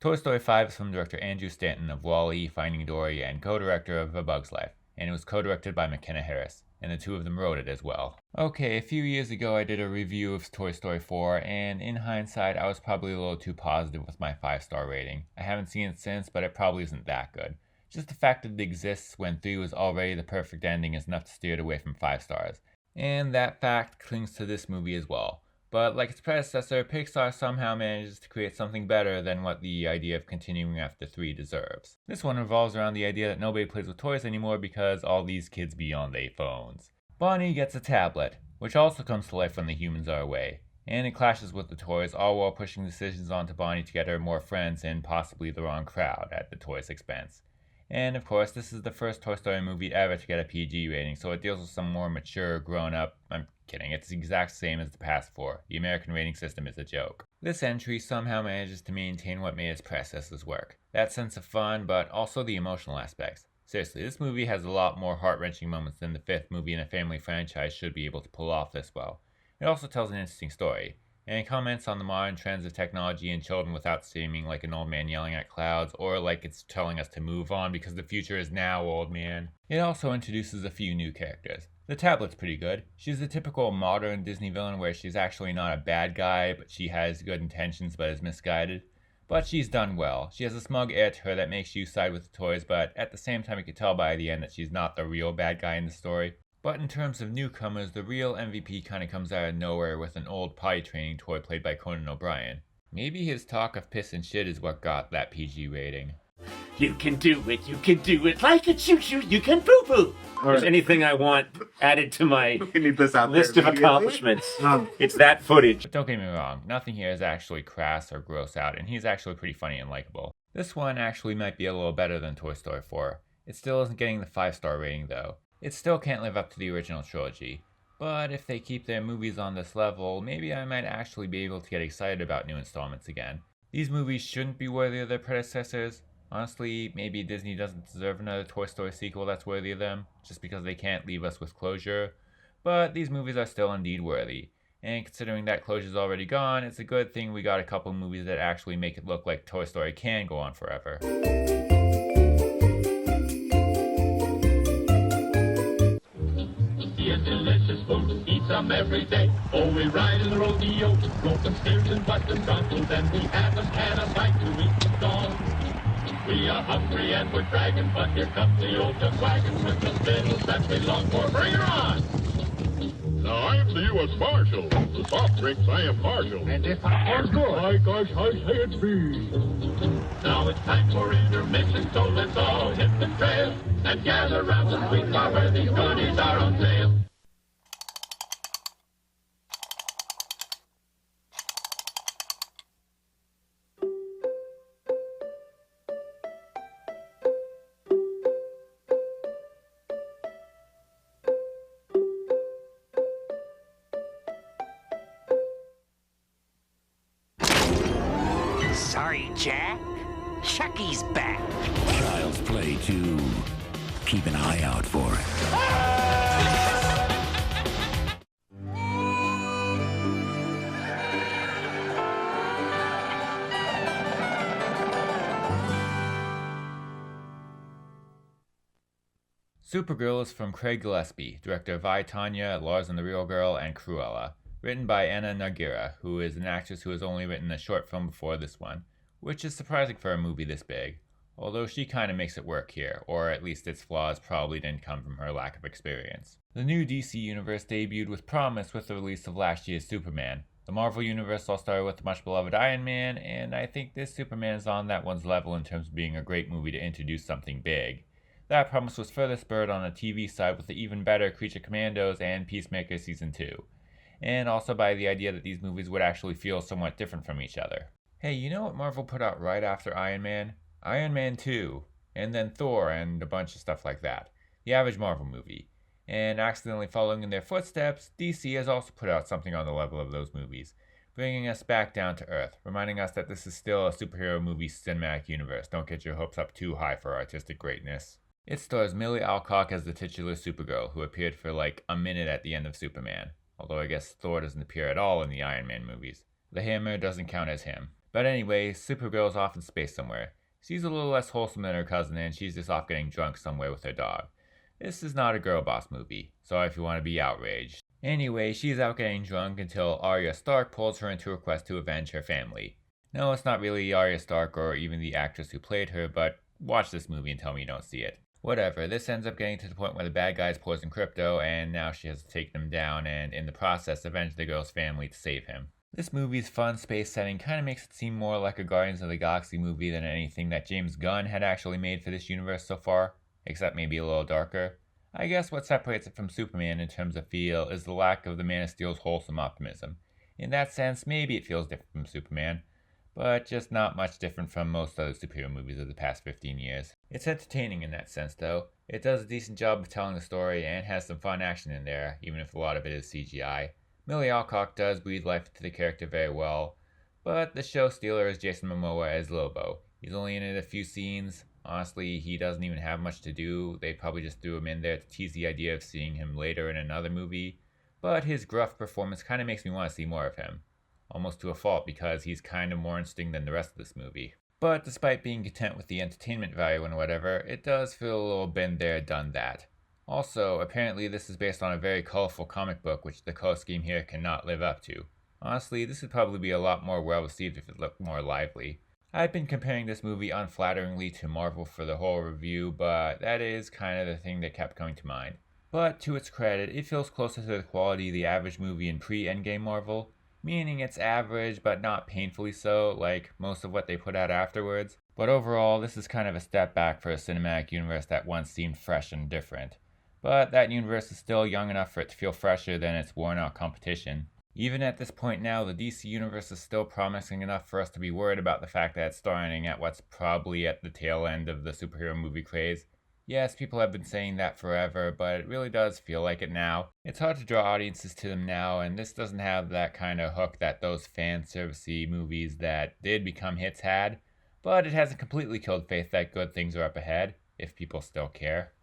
Toy Story 5 is from director Andrew Stanton of Wall-E, Finding Dory, and co-director of A Bug's Life, and it was co-directed by McKenna Harris, and the two of them wrote it as well. Okay, a few years ago I did a review of Toy Story 4, and in hindsight I was probably a little too positive with my 5-star rating. I haven't seen it since, but it probably isn't that good. Just the fact that it exists when 3 was already the perfect ending is enough to steer it away from 5 stars. And that fact clings to this movie as well. But like its predecessor, Pixar somehow manages to create something better than what the idea of continuing after 3 deserves. This one revolves around the idea that nobody plays with toys anymore because all these kids be on their phones. Bonnie gets a tablet, which also comes to life when the humans are away, and it clashes with the toys, all while pushing decisions onto Bonnie to get her more friends and possibly the wrong crowd at the toys' expense. And of course, this is the first Toy Story movie ever to get a PG rating, so it deals with some more mature, grown-up... I'm kidding, it's the exact same as the past 4. The American rating system is a joke. This entry somehow manages to maintain what made its predecessors work. That sense of fun, but also the emotional aspects. Seriously, this movie has a lot more heart-wrenching moments than the 5th movie in a family franchise should be able to pull off this well. It also tells an interesting story, and it comments on the modern trends of technology and children without seeming like an old man yelling at clouds, or like it's telling us to move on because the future is now, old man. It also introduces a few new characters. The tablet's pretty good. She's the typical modern Disney villain where she's actually not a bad guy, but she has good intentions but is misguided. But she's done well. She has a smug air to her that makes you side with the toys, but at the same time you can tell by the end that she's not the real bad guy in the story. But in terms of newcomers, the real MVP kinda comes out of nowhere with an old potty training toy played by Conan O'Brien. Maybe his talk of piss and shit is what got that PG rating. You can do it like a choo-choo, you can poo-poo! There's anything I want added to my list of accomplishments. It's that footage. But don't get me wrong, nothing here is actually crass or gross out, and he's actually pretty funny and likable. This one actually might be a little better than Toy Story 4. It still isn't getting the 5-star rating though. It still can't live up to the original trilogy. But if they keep their movies on this level, maybe I might actually be able to get excited about new installments again. These movies shouldn't be worthy of their predecessors. Honestly, maybe Disney doesn't deserve another Toy Story sequel that's worthy of them, just because they can't leave us with closure. But these movies are still indeed worthy. And considering that closure's already gone, it's a good thing we got a couple movies that actually make it look like Toy Story can go on forever. Delicious food, eat some every day. Oh, we ride in the rodeo, broken steers and busted bronchos, and we haven't had a bite to eat dog. We are hungry and we're dragging, but here comes the old duck wagon with the fiddles that we long for. Bring her on! Now I'm the U.S. Marshal. The soft drinks I am partial. And if I was good, My gosh, I say it be. now it's time for intermission, so let's all hit the trail and gather round the sweet bar where these goodies are on sale. Sorry, Jack. Chucky's back. Child's Play 2. Keep an eye out for it. Supergirl is from Craig Gillespie, director of I, Tonya, Lars and the Real Girl, and Cruella. Written by Anna Nogueira, who is an actress who has only written a short film before this one, which is surprising for a movie this big, although she kinda makes it work here, or at least its flaws probably didn't come from her lack of experience. The new DC universe debuted with promise with the release of last year's Superman. The Marvel universe all started with the much beloved Iron Man, and I think this Superman is on that one's level in terms of being a great movie to introduce something big. That promise was further spurred on the TV side with the even better Creature Commandos and Peacemaker Season 2. And also by the idea that these movies would actually feel somewhat different from each other. Hey, you know what Marvel put out right after Iron Man? Iron Man 2, and then Thor, and a bunch of stuff like that. The average Marvel movie. And accidentally following in their footsteps, DC has also put out something on the level of those movies, bringing us back down to earth, reminding us that this is still a superhero movie cinematic universe. Don't get your hopes up too high for artistic greatness. It stars Millie Alcock as the titular Supergirl, who appeared for like a minute at the end of Superman. Although I guess Thor doesn't appear at all in the Iron Man movies. The Hammer doesn't count as him. But anyway, Supergirl's off in space somewhere. She's a little less wholesome than her cousin, and she's just off getting drunk somewhere with her dog. This is not a girl boss movie. Sorry if you want to be outraged. Anyway, she's out getting drunk until Arya Stark pulls her into a quest to avenge her family. No, it's not really Arya Stark or even the actress who played her, but watch this movie and tell me you don't see it. Whatever, this ends up getting to the point where the bad guys poison Crypto, and now she has to take them down and in the process avenge the girl's family to save him. This movie's fun space setting kind of makes it seem more like a Guardians of the Galaxy movie than anything that James Gunn had actually made for this universe so far, except maybe a little darker. I guess what separates it from Superman in terms of feel is the lack of the Man of Steel's wholesome optimism. In that sense, maybe it feels different from Superman, but just not much different from most other superhero movies of the past 15 years. It's entertaining in that sense, though. It does a decent job of telling the story and has some fun action in there, even if a lot of it is CGI. Millie Alcock does breathe life into the character very well, but the show stealer is Jason Momoa as Lobo. He's only in it a few scenes. Honestly, he doesn't even have much to do. They probably just threw him in there to tease the idea of seeing him later in another movie, but his gruff performance kind of makes me want to see more of him. Almost to a fault because he's kind of more interesting than the rest of this movie. But despite being content with the entertainment value and whatever, it does feel a little been there, done that. Also, apparently this is based on a very colorful comic book which the color scheme here cannot live up to. Honestly, this would probably be a lot more well received if it looked more lively. I've been comparing this movie unflatteringly to Marvel for the whole review, but that is kind of the thing that kept coming to mind. But to its credit, it feels closer to the quality of the average movie in pre-Endgame Marvel, meaning it's average but not painfully so, like most of what they put out afterwards. But overall, this is kind of a step back for a cinematic universe that once seemed fresh and different. But that universe is still young enough for it to feel fresher than its worn-out competition. Even at this point now, the DC universe is still promising enough for us to be worried about the fact that it's starting at what's probably at the tail end of the superhero movie craze. Yes, people have been saying that forever, but it really does feel like it now. It's hard to draw audiences to them now, and this doesn't have that kind of hook that those fan-servicey movies that did become hits had, but it hasn't completely killed faith that good things are up ahead, if people still care.